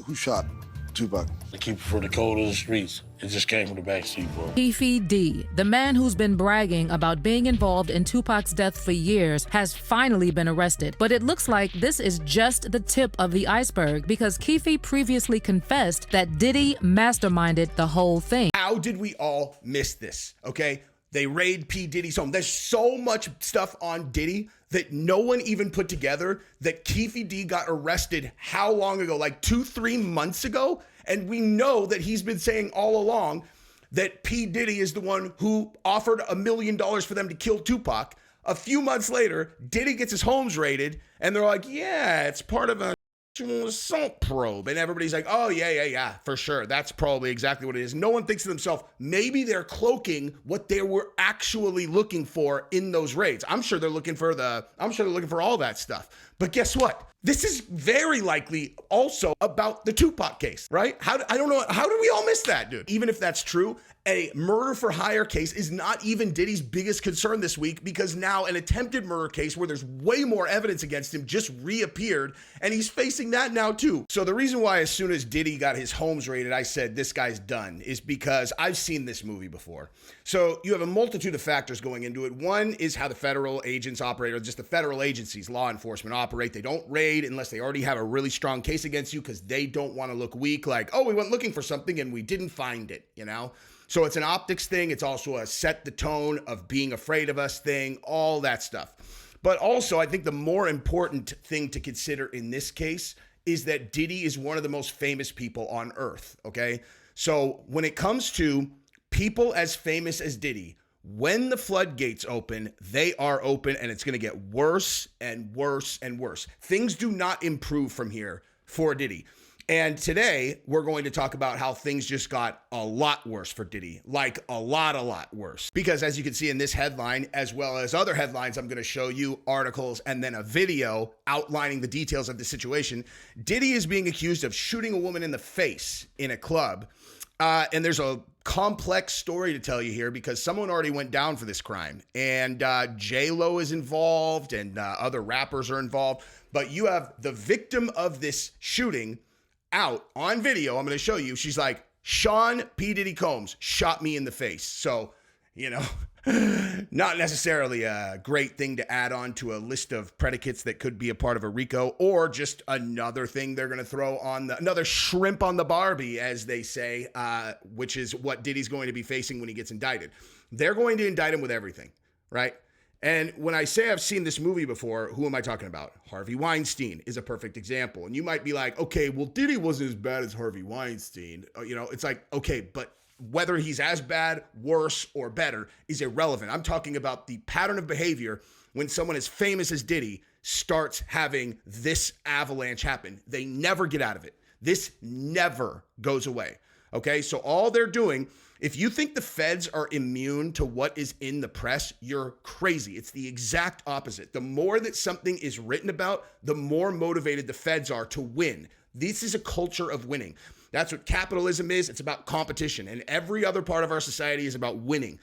Who shot Tupac? The keeper for the code of the streets. It just came from the backseat, bro. P-Diddy, the man who's been bragging about being involved in Tupac's death for years, has finally been arrested. But it looks like this is just the tip of the iceberg because Keefe previously confessed that Diddy masterminded the whole thing. How did we all miss this? Okay, they raid P. Diddy's home. There's so much stuff on Diddy that no one even put together that Keefe D got arrested how long ago? Like 2-3 months ago? And we know that he's been saying all along that P. Diddy is the one who offered $1 million for them to kill Tupac. A few months later, Diddy gets his homes raided, and they're like, yeah, it's part of a assault probe. And everybody's like, oh, yeah, for sure. That's probably exactly what it is. No one thinks to themselves, maybe they're cloaking what they were actually looking for in those raids. I'm sure they're looking for all that stuff. But guess what? This is very likely also about the Tupac case, right? I don't know. How did we all miss that, dude? Even if that's true, a murder for hire case is not even Diddy's biggest concern this week because now an attempted murder case where there's way more evidence against him just reappeared and he's facing that now too. So the reason why as soon as Diddy got his homes raided, I said this guy's done is because I've seen this movie before. So you have a multitude of factors going into it. One is how the federal agents operate, or just the federal agencies, law enforcement operate. They don't raid unless they already have a really strong case against you because they don't want to look weak, like, oh, we went looking for something and we didn't find it, you know? So it's an optics thing. It's also a set the tone of being afraid of us thing, all that stuff. But also, I think the more important thing to consider in this case is that Diddy is one of the most famous people on earth, okay? So when it comes to people as famous as Diddy, when the floodgates open, they are open, and it's going to get worse and worse and worse. Things do not improve from here for Diddy. And today, we're going to talk about how things just got a lot worse for Diddy, like a lot worse. Because as you can see in this headline, as well as other headlines, I'm going to show you articles and then a video outlining the details of the situation. Diddy is being accused of shooting a woman in the face in a club. And there's a complex story to tell you here because someone already went down for this crime. And J-Lo is involved and other rappers are involved. But you have the victim of this shooting out on video. I'm going to show you. She's like, Sean P. Diddy Combs shot me in the face. So, you know, not necessarily a great thing to add on to a list of predicates that could be a part of a RICO, or just another thing they're going to throw on another shrimp on the Barbie, as they say, which is what Diddy's going to be facing when he gets indicted. They're going to indict him with everything, right? And when I say I've seen this movie before, who am I talking about? Harvey Weinstein is a perfect example. And you might be like, okay, well, Diddy wasn't as bad as Harvey Weinstein. You know, it's like, okay, but whether he's as bad, worse, or better is irrelevant. I'm talking about the pattern of behavior when someone as famous as Diddy starts having this avalanche happen. They never get out of it. This never goes away. Okay, so all they're doing, if you think the feds are immune to what is in the press, you're crazy. It's the exact opposite. The more that something is written about, the more motivated the feds are to win. This is a culture of winning. That's what capitalism is. It's about competition. And every other part of our society is about winning.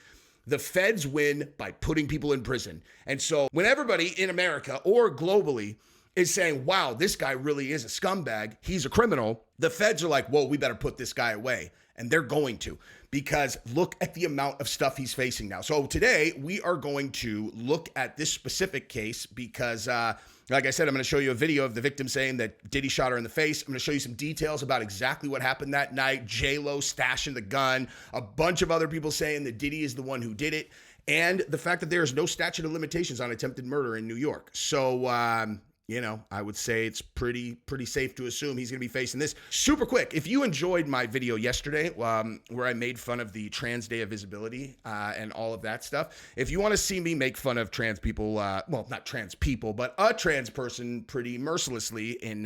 The feds win by putting people in prison. And so when everybody in America or globally is saying, wow, this guy really is a scumbag, he's a criminal, the feds are like, whoa, we better put this guy away. And they're going to, because look at the amount of stuff he's facing now. So today we are going to look at this specific case because, like I said, I'm going to show you a video of the victim saying that Diddy shot her in the face. I'm going to show you some details about exactly what happened that night. J-Lo stashing the gun, a bunch of other people saying that Diddy is the one who did it, and the fact that there is no statute of limitations on attempted murder in New York. So, you know, I would say it's pretty safe to assume he's going to be facing this. Super quick, if you enjoyed my video yesterday where I made fun of the Trans Day of Visibility and all of that stuff, if you want to see me make fun of trans people, well, not trans people, but a trans person pretty mercilessly in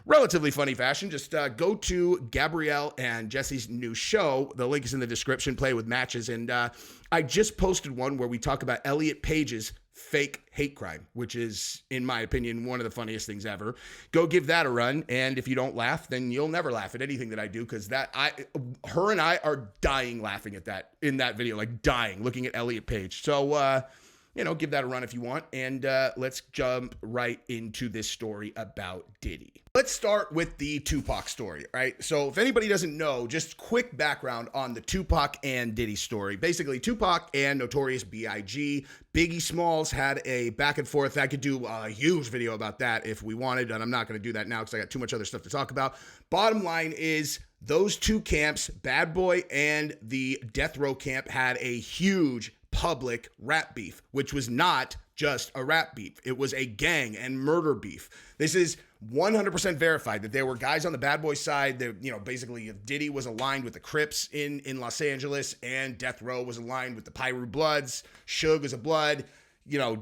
relatively funny fashion, just go to Gabrielle and Jesse's new show. The link is in the description, Play with Matches. And I just posted one where we talk about Elliot Page's fake hate crime, which is, in my opinion, one of the funniest things ever. Go give that a run, and if you don't laugh, then you'll never laugh at anything that I do, because her and I are dying laughing at that in that video, like dying, looking at Elliot Page. So give that a run if you want. And let's jump right into this story about Diddy. Let's start with the Tupac story, right? So if anybody doesn't know, just quick background on the Tupac and Diddy story. Basically, Tupac and Notorious B.I.G., Biggie Smalls had a back and forth. I could do a huge video about that if we wanted, and I'm not going to do that now because I got too much other stuff to talk about. Bottom line is those two camps, Bad Boy and the Death Row camp, had a huge public rap beef, which was not just a rap beef. It was a gang and murder beef. This is 100% verified that there were guys on the Bad Boy side that, basically Diddy was aligned with the Crips in Los Angeles, and Death Row was aligned with the Piru Bloods. Suge was a Blood.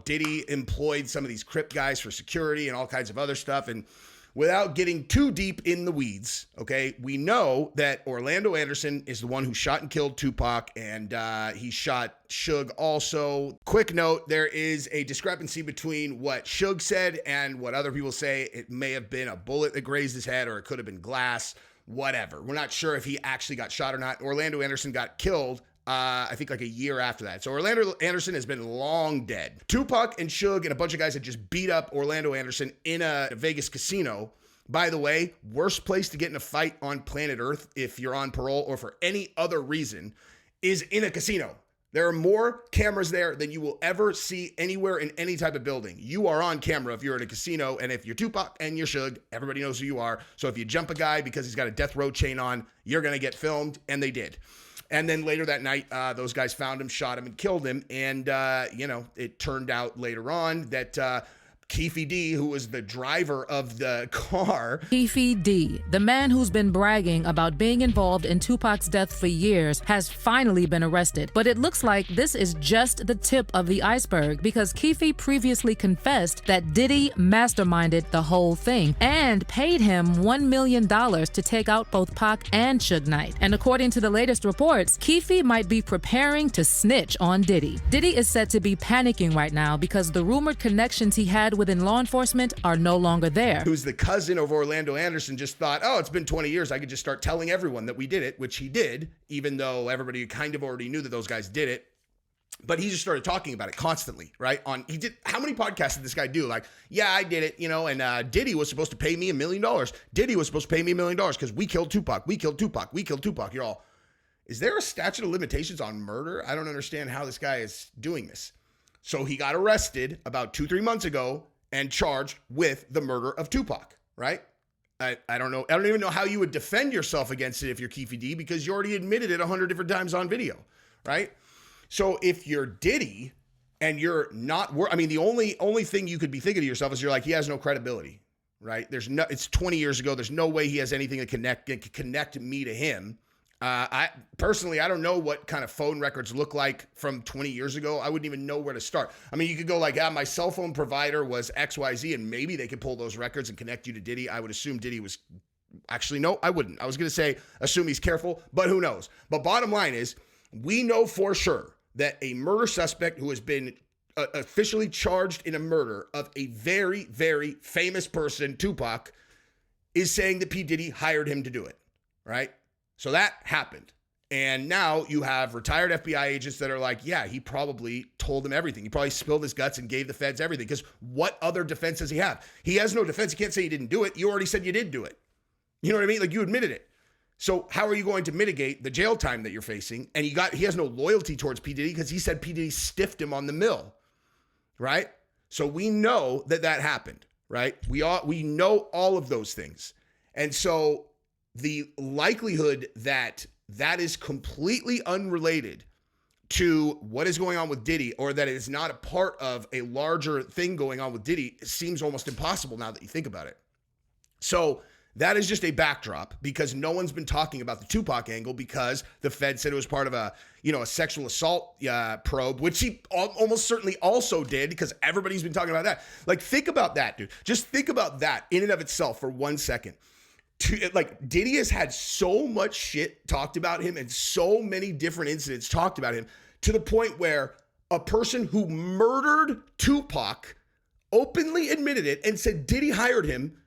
Diddy employed some of these Crip guys for security and all kinds of other stuff. And without getting too deep in the weeds, okay, we know that Orlando Anderson is the one who shot and killed Tupac, and he shot Suge also. Quick note, there is a discrepancy between what Suge said and what other people say. It may have been a bullet that grazed his head, or it could have been glass, whatever. We're not sure if he actually got shot or not. Orlando Anderson got killed I think like a year after that. So Orlando Anderson has been long dead. Tupac and Suge and a bunch of guys had just beat up Orlando Anderson in a Vegas casino. By the way, worst place to get in a fight on planet Earth if you're on parole or for any other reason is in a casino. There are more cameras there than you will ever see anywhere in any type of building. You are on camera if you're in a casino, and if you're Tupac and you're Suge, everybody knows who you are. So if you jump a guy because he's got a death row chain on, you're going to get filmed, and they did. And then later that night, those guys found him, shot him, and killed him. And, it turned out later on that P-Diddy, who was the driver of the car. P-Diddy, the man who's been bragging about being involved in Tupac's death for years, has finally been arrested. But it looks like this is just the tip of the iceberg, because Keefe previously confessed that Diddy masterminded the whole thing and paid him $1 million to take out both Pac and Suge Knight. And according to the latest reports, Keefe might be preparing to snitch on Diddy. Diddy is said to be panicking right now because the rumored connections he had within law enforcement are no longer there. Who's the cousin of Orlando Anderson just thought, oh, it's been 20 years. I could just start telling everyone that we did it, which he did, even though everybody kind of already knew that those guys did it. But he just started talking about it constantly, right? How many podcasts did this guy do? Like, yeah, I did it, and Diddy was supposed to pay me $1 million. Diddy was supposed to pay me $1 million because we killed Tupac. We killed Tupac. We killed Tupac. You're all, is there a statute of limitations on murder? I don't understand how this guy is doing this. So he got arrested about 2-3 months ago and charged with the murder of Tupac, right? I don't know. I don't even know how you would defend yourself against it if you're P-Diddy, because you already admitted it 100 different times on video, right? So if you're Diddy and you're not, the only thing you could be thinking to yourself is you're like, he has no credibility, right? It's 20 years ago. There's no way he has anything to connect me to him. I don't know what kind of phone records look like from 20 years ago. I wouldn't even know where to start. You could go like, my cell phone provider was XYZ, and maybe they could pull those records and connect you to Diddy. I would assume Diddy was, actually, no, I wouldn't. I was going to say, assume he's careful, but who knows? But bottom line is, we know for sure that a murder suspect who has been officially charged in a murder of a very, very famous person, Tupac, is saying that P. Diddy hired him to do it, right? So that happened. And now you have retired FBI agents that are like, yeah, he probably told them everything. He probably spilled his guts and gave the feds everything. Because what other defense does he have? He has no defense. He can't say he didn't do it. You already said you did do it. You know what I mean? Like, you admitted it. So how are you going to mitigate the jail time that you're facing? And he has no loyalty towards P. Diddy because he said P. Diddy stiffed him on the mill, right? So we know that happened, right? We know all of those things. And so the likelihood that is completely unrelated to what is going on with Diddy, or that it is not a part of a larger thing going on with Diddy, seems almost impossible now that you think about it. So that is just a backdrop, because no one's been talking about the Tupac angle, because the Fed said it was part of a sexual assault probe, which he almost certainly also did, because everybody's been talking about that. Like, think about that, dude. Just think about that in and of itself for 1 second. Diddy has had so much shit talked about him and so many different incidents talked about him, to the point where a person who murdered Tupac openly admitted it and said Diddy hired him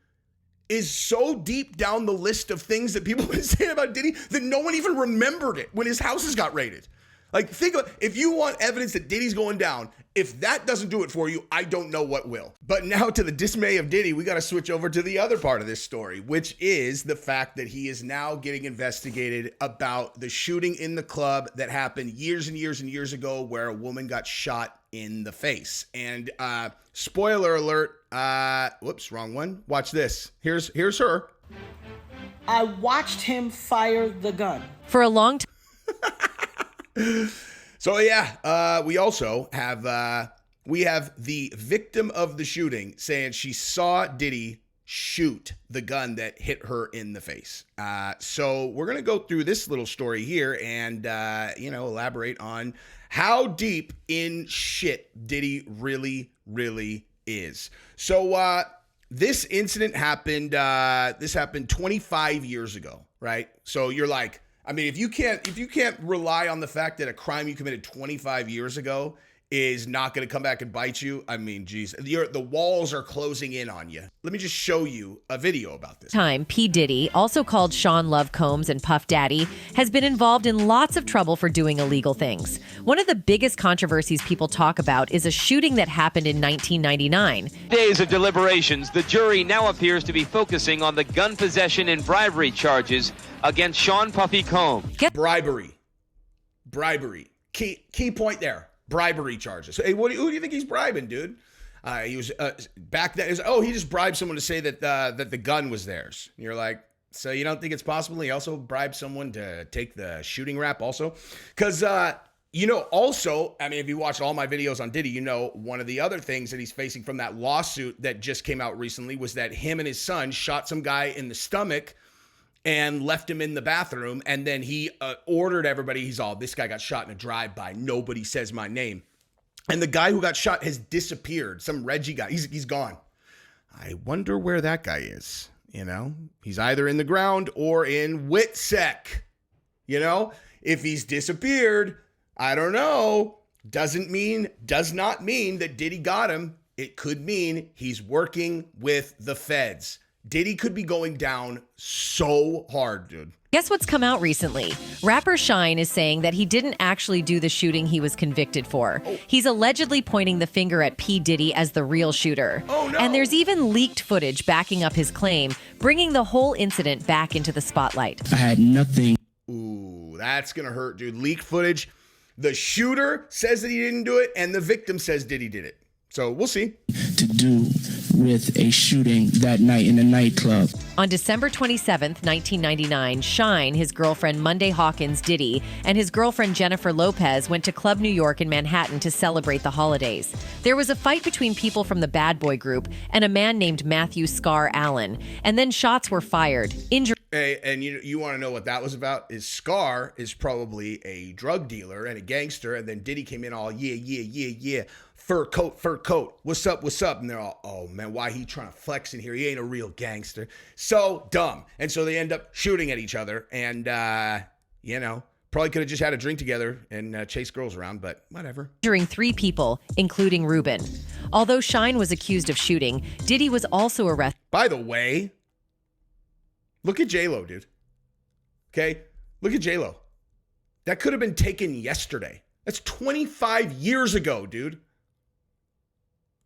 is so deep down the list of things that people have been saying about Diddy that no one even remembered it when his houses got raided. Like, think of, if you want evidence that Diddy's going down, if that doesn't do it for you, I don't know what will. But now, to the dismay of Diddy, we got to switch over to the other part of this story, which is the fact that he is now getting investigated about the shooting in the club that happened years and years and years ago, where a woman got shot in the face. And spoiler alert, whoops, wrong one. Watch this. Here's her. I watched him fire the gun. For a long time. So yeah, we also have the victim of the shooting saying she saw Diddy shoot the gun that hit her in the face. So we're gonna go through this little story here and elaborate on how deep in shit Diddy really is. So this incident happened. This happened 25 years ago, right? So you're like, I mean, if you can't rely on the fact that a crime you committed 25 years ago is not going to come back and bite you, I mean, geez, the walls are closing in on you. Let me just show you a video about this. P-Diddy, also called Sean Love Combs and Puff Daddy, has been involved in lots of trouble for doing illegal things. One of the biggest controversies people talk about is a shooting that happened in 1999. Days of deliberations, the jury now appears to be focusing on the gun possession and bribery charges against Sean Puffy Combs. Bribery. Key point there. Bribery charges. Hey, who do you think he's bribing, dude? He was back then. He just bribed someone to say that the gun was theirs. And you're like, so you don't think it's possible he also bribed someone to take the shooting rap also? Because also, I mean, if you watched all my videos on Diddy, one of the other things that he's facing from that lawsuit that just came out recently was that him and his son shot some guy in the stomach and left him in the bathroom. And then he ordered everybody. This guy got shot in a drive-by. Nobody says my name. And the guy who got shot has disappeared. Some Reggie guy. He's gone. I wonder where that guy is. He's either in the ground or in WITSEC. If he's disappeared, I don't know. Does not mean that Diddy got him. It could mean he's working with the feds. Diddy could be going down so hard, dude. Guess what's come out recently? Rapper Shine is saying that he didn't actually do the shooting he was convicted for. He's allegedly pointing the finger at P-Diddy as the real shooter. Oh, no. And there's even leaked footage backing up his claim, bringing the whole incident back into the spotlight. I had nothing. Ooh, that's going to hurt, dude. Leaked footage. The shooter says that he didn't do it, and the victim says Diddy did it. So we'll see. To do with a shooting that night in a nightclub. On December 27th, 1999, Shine, his girlfriend Monday Hawkins Diddy, and his girlfriend Jennifer Lopez went to Club New York in Manhattan to celebrate the holidays. There was a fight between people from the Bad Boy group and a man named Matthew Scar Allen, and then shots were fired. Hey, and you want to know what that was about? Is Scar is probably a drug dealer and a gangster, and then Diddy came in all, yeah. Fur coat. What's up? And they're all, oh man, why he trying to flex in here? He ain't a real gangster. So dumb. And so they end up shooting at each other. And, probably could have just had a drink together and chased girls around, but whatever. Injuring 3 people, including Ruben. Although Shine was accused of shooting, Diddy was also arrested. By the way, look at J-Lo, dude. Okay? Look at J-Lo. That could have been taken yesterday. That's 25 years ago, dude.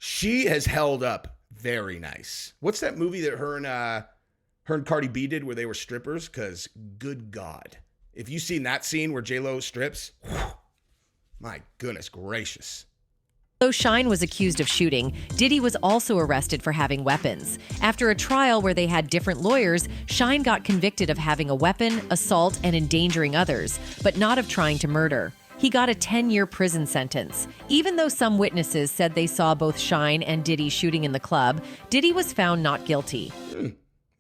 She has held up very nice. What's that movie that her and Cardi B did where they were strippers? Because good God. If you've seen that scene where J-Lo strips, whew, my goodness gracious. Though Shine was accused of shooting, Diddy was also arrested for having weapons. After a trial where they had different lawyers, Shine got convicted of having a weapon, assault, and endangering others, but not of trying to murder. He got a 10-year prison sentence. Even though some witnesses said they saw both Shine and Diddy shooting in the club, Diddy was found not guilty.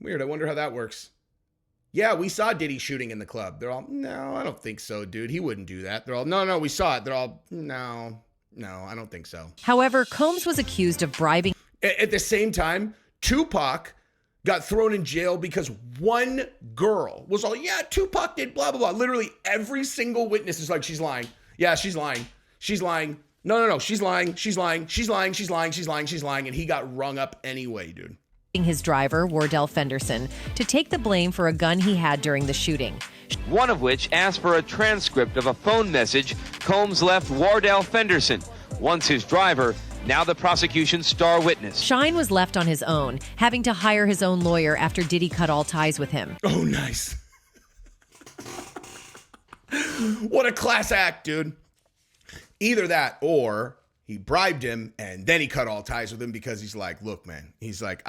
Weird. I wonder how that works. Yeah, we saw Diddy shooting in the club. They're all, no, I don't think so, dude. He wouldn't do that. They're all, no, we saw it. They're all, no, I don't think so. However, Combs was accused of bribing. At the same time, Tupac got thrown in jail because one girl was all, yeah, Tupac did blah, blah, blah. Literally every single witness is like, she's lying. Yeah, she's lying. She's lying. No, she's lying. She's lying. And he got rung up anyway, dude. His driver, Wardell Fenderson, to take the blame for a gun he had during the shooting. one of which asked for a transcript of a phone message Combs left Wardell Fenderson, once his driver, now the prosecution's star witness. Shine was left on his own, having to hire his own lawyer after Diddy cut all ties with him. Oh, nice. What a class act, dude. Either that or he bribed him and then he cut all ties with him because he's like, look, man, he's like,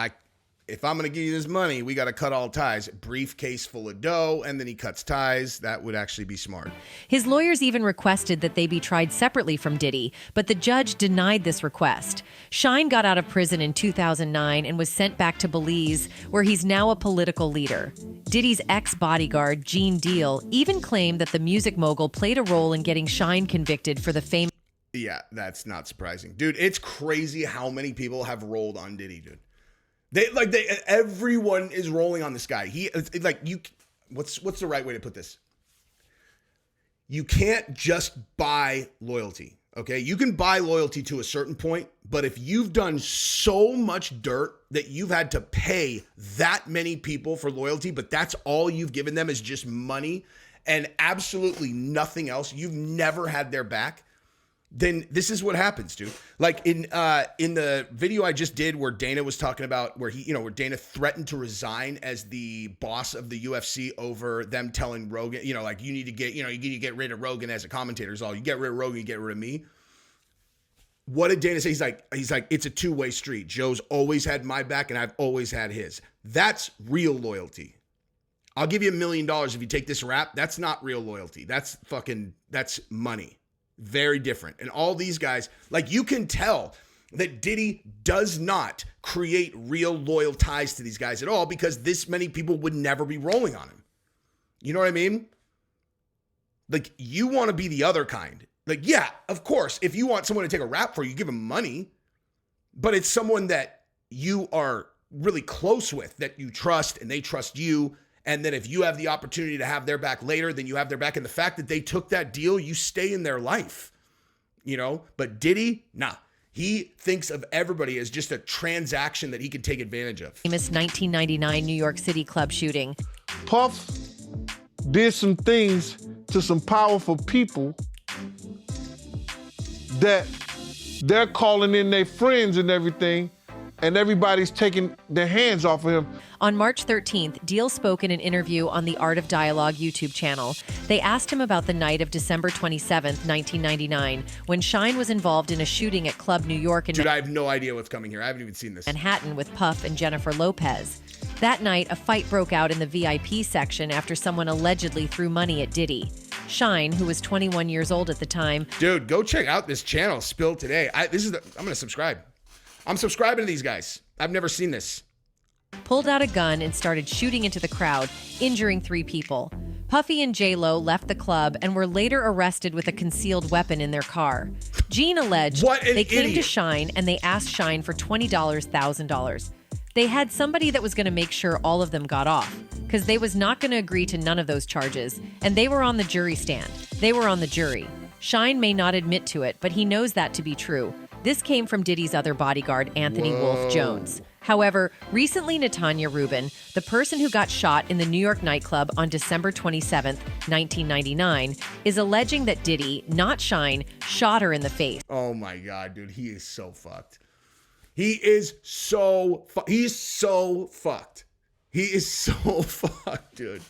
if I'm going to give you this money, we got to cut all ties. Briefcase full of dough, and then he cuts ties. That would actually be smart. His lawyers even requested that they be tried separately from Diddy, but the judge denied this request. Shine got out of prison in 2009 and was sent back to Belize, where he's now a political leader. Diddy's ex-bodyguard, Gene Deal, even claimed that the music mogul played a role in getting Shine convicted for the famous... Yeah, that's not surprising. Dude, it's crazy how many people have rolled on Diddy, dude. Everyone is rolling on this guy. What's the right way to put this? You can't just buy loyalty, okay? You can buy loyalty to a certain point, but if you've done so much dirt that you've had to pay that many people for loyalty, but that's all you've given them is just money and absolutely nothing else, you've never had their back, then this is what happens, dude. Like in the video I just did where Dana was talking about where Dana threatened to resign as the boss of the UFC over them telling Rogan, you need to get rid of Rogan as a commentator is all. You get rid of Rogan, you get rid of me. What did Dana say? He's like, it's a two-way street. Joe's always had my back and I've always had his. That's real loyalty. I'll give you $1 million if you take this rap. That's not real loyalty. That's money. Very different. And all these guys, like, you can tell that Diddy does not create real loyal ties to these guys at all because this many people would never be rolling on him. You know what I mean? Like, you want to be the other kind. Like, yeah, of course, if you want someone to take a rap for you, give them money. But it's someone that you are really close with, that you trust and they trust you. And then if you have the opportunity to have their back later, then you have their back. And the fact that they took that deal, you stay in their life, But Diddy, nah, he thinks of everybody as just a transaction that he can take advantage of. Famous 1999 New York City club shooting. Puff did some things to some powerful people that they're calling in their friends and everything, and everybody's taking their hands off of him. On March 13th, Deal spoke in an interview on the Art of Dialogue YouTube channel. They asked him about the night of December 27th, 1999, when Shine was involved in a shooting at Club New York in Dude, I have no idea what's coming here. I haven't even seen this. Manhattan with Puff and Jennifer Lopez. That night, a fight broke out in the VIP section after someone allegedly threw money at Diddy. Shine, who was 21 years old at the time. Dude, go check out this channel, Spill Today. I'm going to subscribe. I'm subscribing to these guys. I've never seen this. Pulled out a gun and started shooting into the crowd, injuring 3 people. Puffy and J-Lo left the club and were later arrested with a concealed weapon in their car. Gene alleged they came to Shine and they asked Shine for $20,000. They had somebody that was going to make sure all of them got off, because they was not going to agree to none of those charges, and they were on the jury stand. They were on the jury. Shine may not admit to it, but he knows that to be true. This came from Diddy's other bodyguard, Anthony Wolf Jones. However, recently Natanya Rubin, the person who got shot in the New York nightclub on December 27th, 1999, is alleging that Diddy, not Shine, shot her in the face. Oh my God, dude, he is so fucked. He is so fucked. He is so fucked, dude.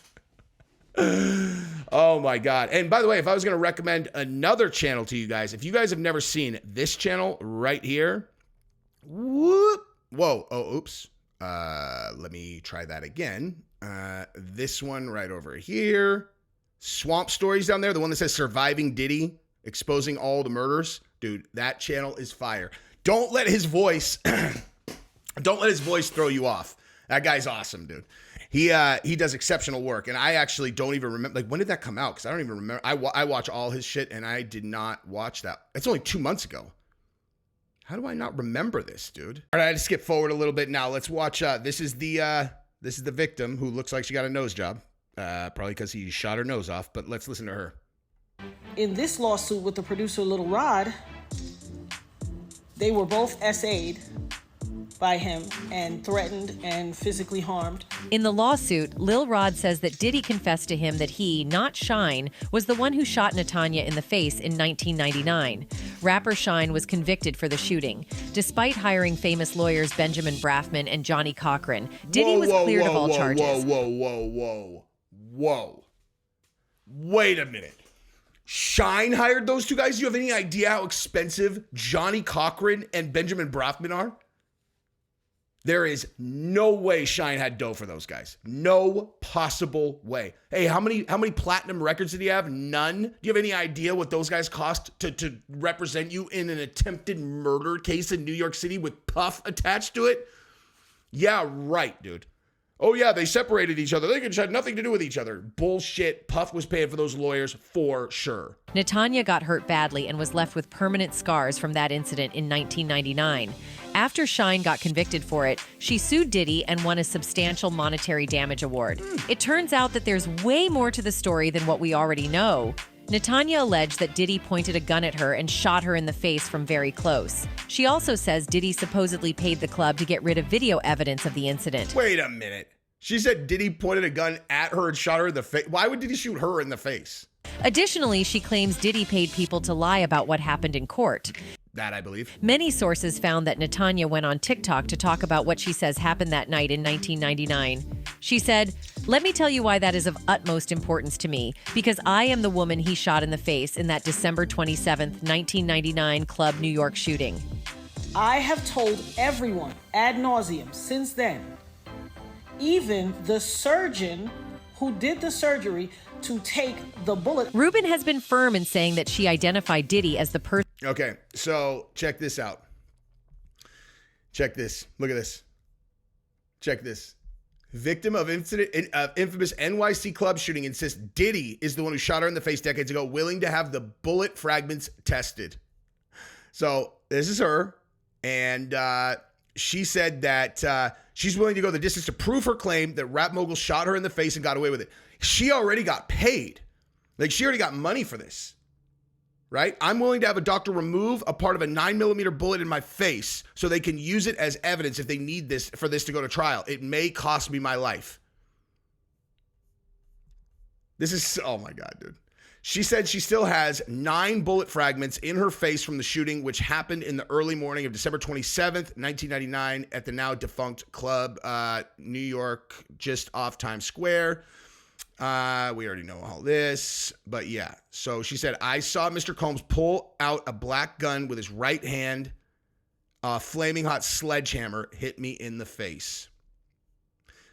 Oh my God. And by the way, if I was going to recommend another channel to you guys, if you guys have never seen this channel right here, whoop. Whoa. Oh, oops. Let me try that again. This one right over here. Swamp Stories down there. The one that says Surviving Diddy, exposing all the murders. Dude, that channel is fire. Don't let his voice throw you off. That guy's awesome, dude. He does exceptional work, and I actually don't even remember. Like, when did that come out? Because I don't even remember. I watch all his shit, and I did not watch that. It's only 2 months ago. How do I not remember this, dude? All right, I had to skip forward a little bit. Now let's watch. This is the victim who looks like she got a nose job, probably because he shot her nose off. But let's listen to her. In this lawsuit with the producer Little Rod, they were both SA'd by him and threatened and physically harmed. In the lawsuit, Lil Rod says that Diddy confessed to him that he, not Shine, was the one who shot Natanya in the face in 1999. Rapper Shine was convicted for the shooting. Despite hiring famous lawyers Benjamin Braffman and Johnny Cochran, Diddy was cleared of all charges. Whoa. Wait a minute. Shine hired those two guys? Do you have any idea how expensive Johnny Cochran and Benjamin Braffman are? There is no way Shine had dough for those guys. No possible way. Hey, how many platinum records did he have? None. Do you have any idea what those guys cost to represent you in an attempted murder case in New York City with Puff attached to it? Yeah, right, dude. Oh yeah, they separated each other. They had nothing to do with each other. Bullshit. Puff was paying for those lawyers for sure. Natanya got hurt badly and was left with permanent scars from that incident in 1999. After Shine got convicted for it, she sued Diddy and won a substantial monetary damage award. It turns out that there's way more to the story than what we already know. Natanya alleged that Diddy pointed a gun at her and shot her in the face from very close. She also says Diddy supposedly paid the club to get rid of video evidence of the incident. Wait a minute. She said Diddy pointed a gun at her and shot her in the face. Why would Diddy shoot her in the face? Additionally, she claims Diddy paid people to lie about what happened in court. That I believe. Many sources found that Natanya went on TikTok to talk about what she says happened that night in 1999. She said, "Let me tell you why that is of utmost importance to me, because I am the woman he shot in the face in that December 27th, 1999 Club New York shooting." I have told everyone ad nauseum since then, even the surgeon who did the surgery to take the bullet. Rubin has been firm in saying that she identified Diddy as the person. Okay, so check this out. Check this. Look at this. Check this. Victim of infamous NYC club shooting insists Diddy is the one who shot her in the face decades ago, willing to have the bullet fragments tested. So this is her, and she said that she's willing to go the distance to prove her claim that rap mogul shot her in the face and got away with it. She already got paid. Like, she already got money for this, right? I'm willing to have a doctor remove a part of a 9mm bullet in my face so they can use it as evidence if they need this for this to go to trial. It may cost me my life. This is, oh my God, dude. She said she still has 9 bullet fragments in her face from the shooting, which happened in the early morning of December 27th, 1999 at the now defunct club, New York, just off Times Square. We already know all this, but yeah. So she said, I saw Mr. Combs pull out a black gun with his right hand. A flaming hot sledgehammer hit me in the face.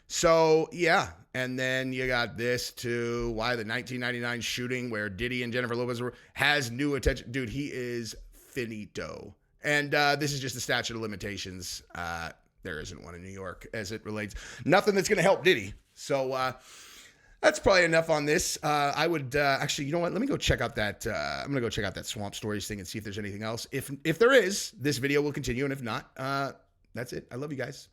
So yeah. And then you got this too. Why the 1999 shooting where Diddy and Jennifer Lopez has new attention. Dude, he is finito. And this is just the statute of limitations. There isn't one in New York as it relates. Nothing that's going to help Diddy. So, that's probably enough on this. I would actually, you know what? Let me go check out that. I'm gonna go check out that Swamp Stories thing and see if there's anything else. If there is, this video will continue, and if not, that's it. I love you guys.